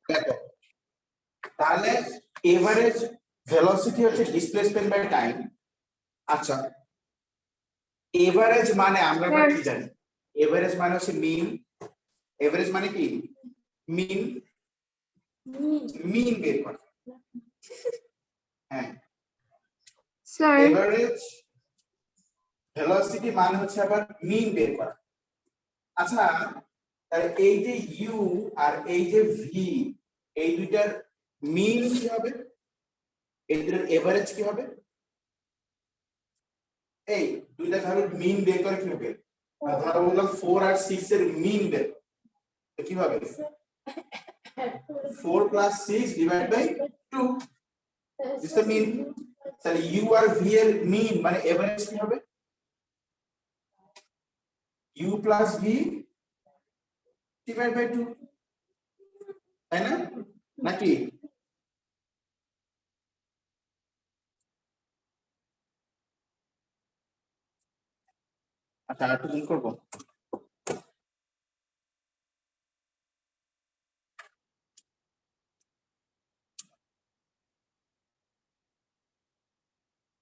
দেখো তাহলে average velocity হচ্ছে ডিসপ্লেসমেন্ট বাই টাইম। আচ্ছা এভারেজ মানে আমরা কি জানি? এভারেজ মানে হচ্ছে মিন। এভারেজ মানে কি? মিন। মিন বের করা। হ্যাঁ স্যার এভারেজ ভেলোসিটি মানে হচ্ছে আবার মিন বের করা। আচ্ছা তাহলে এই যে ইউ আর এই যে ভি এই দুইটার মিন কি হবে? এই দুইটার এভারেজ কি হবে? এই দুইটা ধারের মিন বের করে কি হবে? আমরা বললাম 4 আর 6 এর মিন বের কি হবে? 4 plus 6 divided by 2 is the mean. তাহলে u আর v এর মিন মানে এভারেজ কি হবে? u plus v divided by 2 তাই না? নাকি আচ্ছা একটু গুণ করব।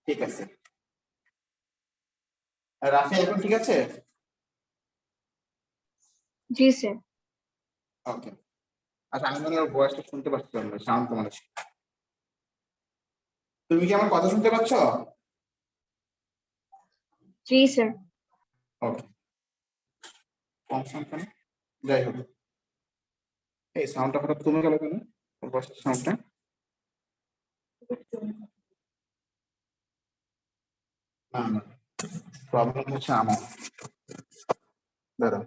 ঠিক আছে রাফি এখন ঠিক আছে? জি স্যার। ওকে আচ্ছা আমি মনে হয় ভয়েসটা শুনতে পাচ্ছি না, শান্ত মানুষ। তুমি কি আমার কথা শুনতে পাচ্ছ? জি স্যার। ওকে কম সাউন্ড কেন? যাই হোক এই সাউন্ডটা হঠাৎ কমে গেল কেন? ভয়েসের সাউন্ডটা না না প্রবলেম হচ্ছে আমার। দাঁড়াও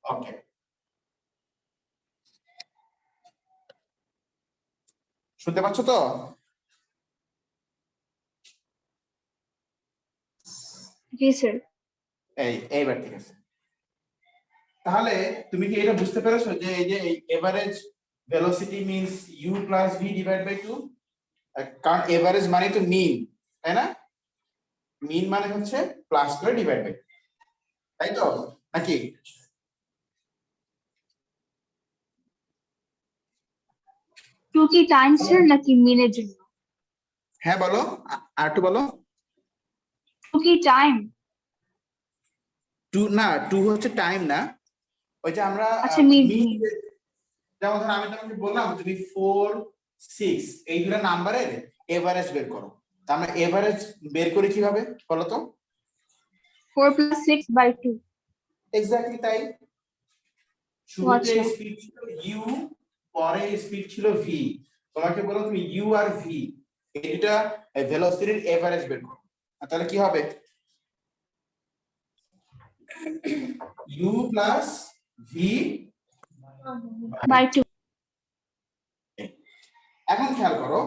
ওকে শুনতে পাচ্ছ তো? জি স্যার। এইবার ঠিক আছে। তাহলে তুমি কি এটা বুঝতে পেরেছো যে এই যে average velocity means u plus v divide by 2? কারণ এভারেজ মানে তো মিন তাই না? মিন মানে হচ্ছে প্লাস করে ডিভাইড বাই, তাই তো নাকি? টু কি টাইম স্যার নাকি মিনের জন্য? হ্যাঁ বলো আর একটু বলো। টু কি টাইম? টু না, টু হচ্ছে টাইম না, ওই যে আমরা আচ্ছা মিন। মিন যেমন ধরো আমি তোমাকে বললাম তুমি 4 6 এই দুটো নাম্বারের এভারেজ বের করো। তার মানে এভারেজ বের করে কিভাবে বলো তো? 4 plus 6 by 2। এক্স্যাক্টলি তাই। শুরুতে আচ্ছা। স্পিড ছিল ইউ, পরে স্পিড ছিল ভি। তোমাকে বলো তুমি ইউ আর ভি এই দুটা ভেলোসিটির এভারেজ বের করো, তাহলে কি হবে? U plus v by 2। এখন খেয়াল করো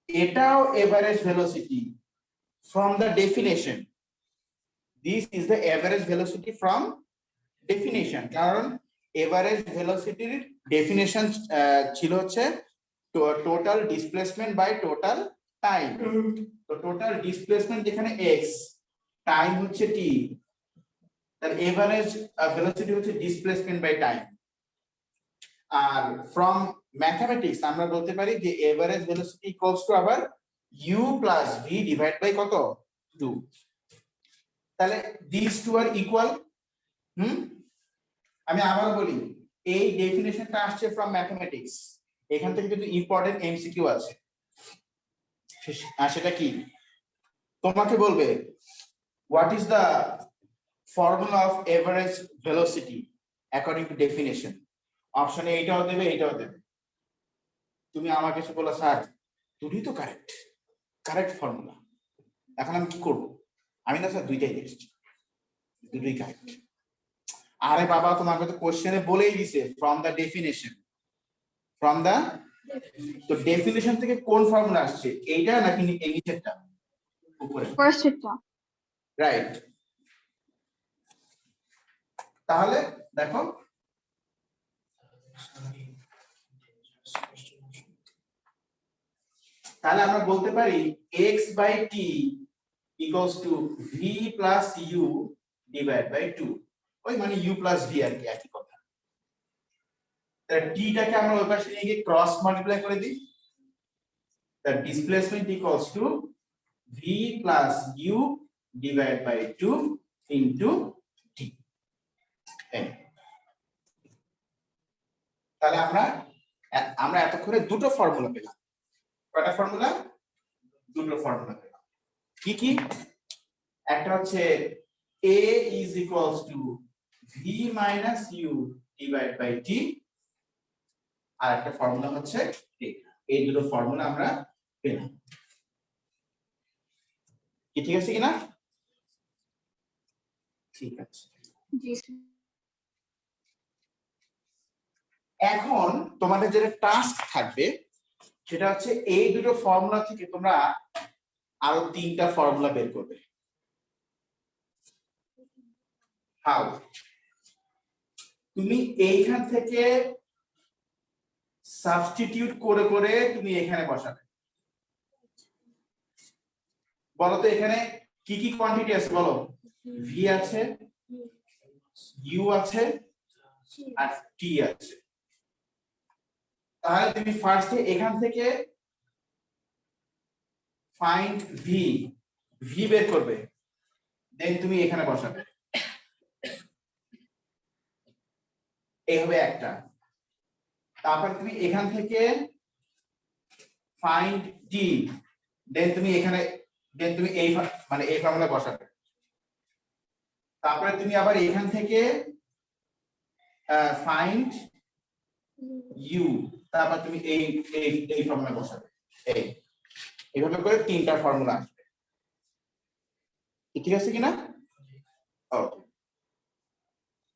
এটাও average velocity from the definition. This is the average velocity from definition, কারণ এভারেজ ভেলোসিটির ডেফিনেশন ছিল হচ্ছে total displacement by total time. তো টোটাল ডিসপ্লেসমেন্ট যেখানে x, টাইম হচ্ছে t, তার এভারেজ ভেলোসিটি হচ্ছে ডিসপ্লেসমেন্ট বাই টাইম। আর ফ্রম ম্যাথমেটিক্স আমরা বলতে পারি যে এভারেজ ভেলোসিটি ইকুয়ালস টু আবার u plus v divide by কত 2। তাহলে these two are equal। আমি আবার বলি এই ডেফিনেশনটা আসছে ফ্রম ম্যাথমেটিক্স, এখান থেকে কিন্তু ইম্পর্টেন্ট এমসিকিউ আছে। আর সেটা কি? তোমাকে বলবে what is the formula of average velocity according to definition. অপশনে এইটাও দেবে এইটাও দেবে। তুমি আমাকে এসে বলো স্যার দুটোই তো কারেক্ট ফর্মুলা, এখন আমি কি করব? আমি না স্যার দুইটাই দেখছি, দুটোই কারেক্ট। আরে বাবা তোমাকে তো কোশ্চেনে বলেই দিছে from the definition, from the, তো ডেফিনেশন থেকে কোন ফর্মুলা আসছে, এইটা নাকি এই নিচেরটা উপরে? ফার্স্ট এটা। রাইট। তাহলে দেখো তাহলে আমরা বলতে পারি x by t equals to v plus u divide by 2, ওই মানে u প্লাস v আর কি, একই কথা। তাহলে t টাকে আমরা ওই পাশে নিয়ে গিয়ে ক্রস মাল্টিপ্লাই করে দিই, the displacement equals to v plus u divided by 2 into t. তাহলে আমরা এতক্ষণে দুটো ফর্মুলা পেলাম। কয়টা ফর্মুলা? দুটো ফর্মুলা পেলাম। কি কি? একটা হচ্ছে a is equals to v minus u divided by t, আর একটা ফর্মুলা হচ্ছে এই দুটো ফর্মুলা আমরা পেলাম। কি ঠিক আছে কিনা? ঠিক আছে। জি স্যার। এখন তোমাদের যেটা টাস্ক থাকবে সেটা হচ্ছে এই দুটো ফর্মুলা থেকে তোমরা আরো তিনটা ফর্মুলা বের করবে। হাউ? তুমি এইখান থেকে সাবস্টিটিউট করে করে তুমি এখানে বসাবে। বলো তো এখানে কি কি কোয়ান্টিটি আছে বলো? ভি আছে, ইউ আছে, আর টি আছে। তাহলে তুমি ফার্স্টে এখান থেকে ফাইন্ড ভি বের করবে, দেন তুমি এখানে বসাবে। এই হবে একটা। তারপর তুমি এখান থেকে ফাইন্ড টি, দেন তুমি এখানে, দেন তুমি এই মানে এই ফর্মুলা বসাবে। তারপরে তুমি আবার এখান থেকে ফাইন্ড ইউ, তারপর তুমি এই ফর্মুলা বসাবে। এইভাবে করে তিনটা ফর্মুলা আসবে। ঠিক আছে কিনা? ওকে।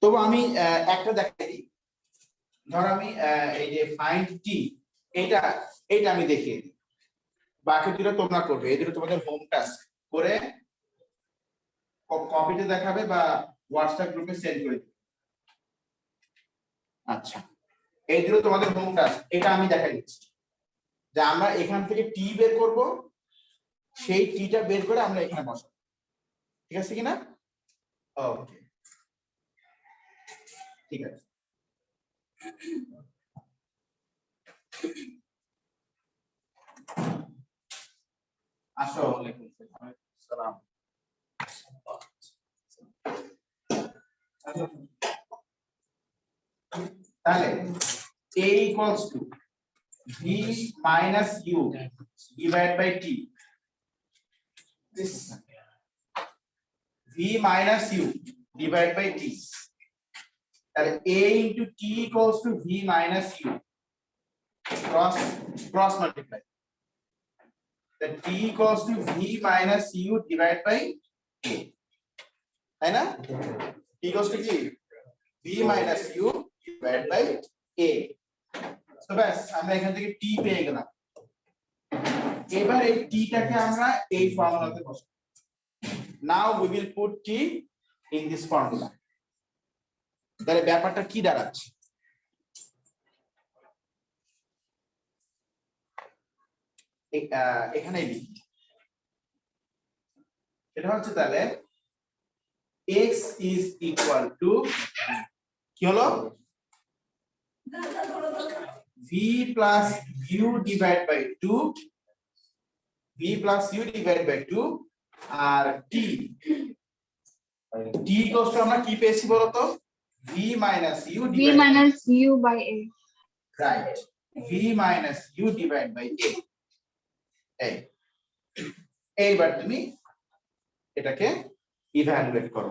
তবু আমি একটা দেখাই দিই। ধরো আমি এই যে ফাইন্ড টি, এটা আমি দেখিয়ে দিই, বাকি দুটো তোমরা করবে। এই দুটো তোমাদের হোম টাস্ক করে কপিতে দেখাবে বা হোয়াটসঅ্যাপ গ্রুপে সেন্ড করে দিবে। আচ্ছা, এই দুটো তোমাদের হোম টাস্ক, এটা আমি দেখাই দিচ্ছি যে আমরা এখান থেকে টি বের করব, সেই টিটা বের করে আমরা এখানে বসাবো। ঠিক আছে কিনা? ওকে, ঠিক আছে। আসো। সালাম। তাহলে a equals to v minus u divided by t. This v minus u divided by t. তাহলে a into t equals to v minus u, cross multiply. The t equals to v minus u divided by a. তাই না? t equals to v minus u divided by a. So ব্যাস আমরা এখান থেকে t পেয়ে গেলাম। এবার এই t টাকে আমরা এই ফর্মুলাতে বসাবো। Now we will put t in this formula. তাহলে ব্যাপারটা কি দাঁড়াচ্ছে? এখানে লিখি, এটা হচ্ছে তাহলে x is equal to কি হলো? v plus u divided by 2, v plus u divided by 2 R t equals to আমরা কি পেয়েছি বলতো? v minus u v minus u by a. Right, v minus u divided by a. এইবার তুমি এটাকে evaluate করো।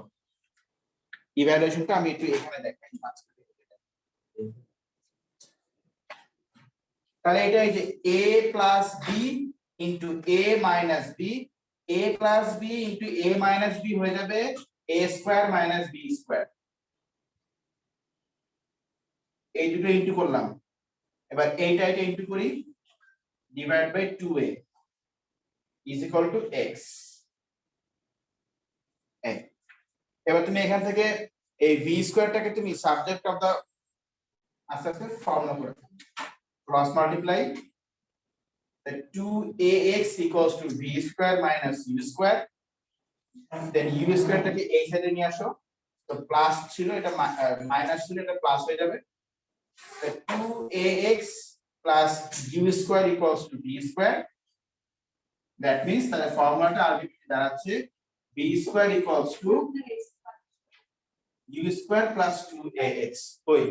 ইভ্যালুয়েশনটা আমি একটু এখানে দেখাই। তাহলে এটা এই যে a plus b into a minus b, a plus b into a minus b হয়ে যাবে a square minus b square। এই দুটো ইনটু করলাম, এবার এইটা এটা ইনটু করি, divide by 2a is equal to x। এবার তুমি এখান থেকে এই v স্কয়ারটাকে তুমি সাবজেক্ট অফ দা আস্তে আস্তে ফর্মুলা করে cross multiply, then 2ax equals to v square minus u square, then u স্কয়ারটাকে এই সাইডে নিয়ে আসো, তো প্লাস ছিল এটা মাইনাস ছিল এটা প্লাস হয়ে যাবে, 2ax plus u square equals to v square, that means তাহলে ফর্মুলাটা আলটিমেটলি দাঁড়াচ্ছে v square equals to u square plus 2ax। ওই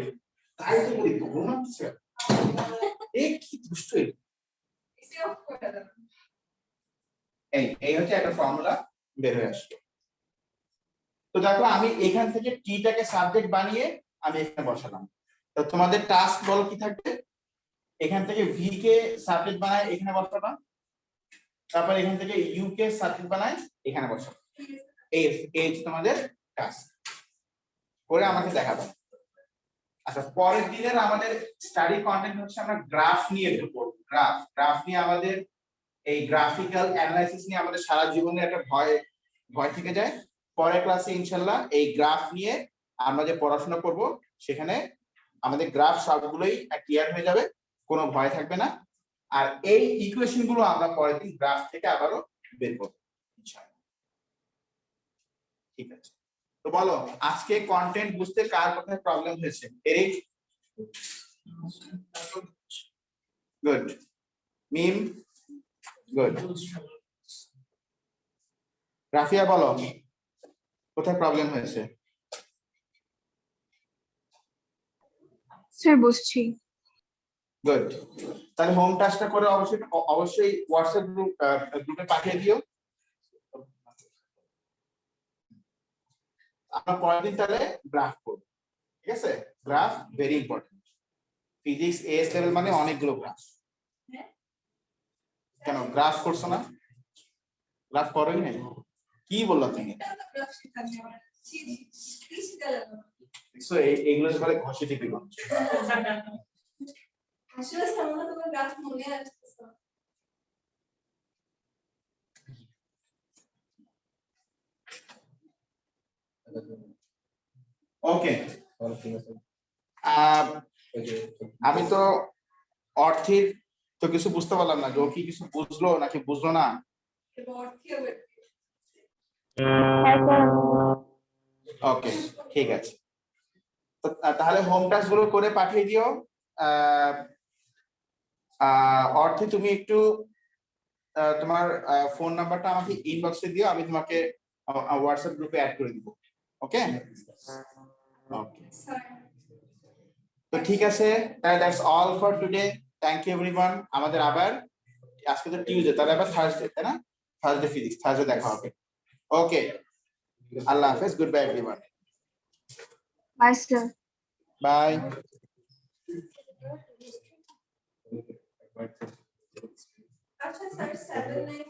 তাই তো বলি ঘুম আসছে, এই কি দুষ্ট এই হচ্ছে একটা ফর্মুলা বের হয়ে আসবে। তো দেখো আমি এখান থেকে টি টাকে সাবজেক্ট বানিয়ে আমি এখানে বসালাম, তো তোমাদের টাস্ক বল কি থাকবে, এখান থেকে ভি কে সাবজেক্ট বানায় এখানে বসাবা, তারপর এখান থেকে ইউ কে সাবজেক্ট বানায় এখানে বসাবা, এই তোমাদের টাস্ক করে আমাকে দেখাবে। আচ্ছা পরের দিনের আমাদের স্টাডি কন্টেন্ট হচ্ছে আমরা গ্রাফ নিয়ে পড়বো, গ্রাফ নিয়ে আমাদের এই গ্রাফিক্যাল অ্যানালাইসিস নিয়ে আমাদের সারা জীবনে একটা ভয় থেকে যায়। পরের ক্লাসে ইনশাআল্লাহ এই গ্রাফ নিয়ে আমরা যে পড়াশোনা করব সেখানে আমাদের গ্রাফ সবগুলোই ক্লিয়ার হয়ে যাবে, কোনো ভয় থাকবে না। আর এই ইকুয়েশন গুলো আমরা পরের দিন গ্রাফ থেকে আবারও বের করব ইনশাআল্লাহ। ঠিক আছে, তো বলো আজকে কন্টেন্ট বুঝতে কার কোথায় প্রবলেম হয়েছে? এরিক? গুড। মিম? গুড। রাফিয়া বলো কোথায় প্রবলেম হয়েছে? স্যার বসছি। গুড, তাহলে হোম টাস্কটা করে অবশ্যই হোয়াটসঅ্যাপ গ্রুপে পাঠিয়ে দিও। আমরা পরের দিন তাহলে গ্রাফ করব, ঠিক আছে? Graph very important, physics S level মানে অনেকগুলো গ্রাফ। কেন গ্রাফ করছো না? গ্রাফ করোই নাই? কি বললা তুমি? এইগুলো বলে ঘষে টিপে করছো। আসলে সামনে তোমার গ্রাফ মনে আসছে। ওকে, আমি তো অর্থের তো কিছু বুঝতে পারলাম না, যে ও কি কিছু বুঝলো নাকি বুঝলো না? ওকে ঠিক আছে, তো তাহলে হোম টাস্ক গুলো করে পাঠিয়ে দিও। অর্থে তুমি একটু তোমার ফোন নাম্বারটা আমাকে ইনবক্সে দিও, আমি তোমাকে হোয়াটসঅ্যাপ গ্রুপে অ্যাড করে দিব। ওকে ওকে, তো ঠিক আছে, তাহলে that's all for today. Thank you everyone. আমাদের আবার আজকে তো টিউসডে, তাহলে আবার থার্সডে, তাই না? থার্সডে ফিজিক্স, থার্সডে দেখা হবে। ওকে, আল্লাহ হাফেজ, good bye everyone. Bye sir. Bye. আচ্ছা স্যার 7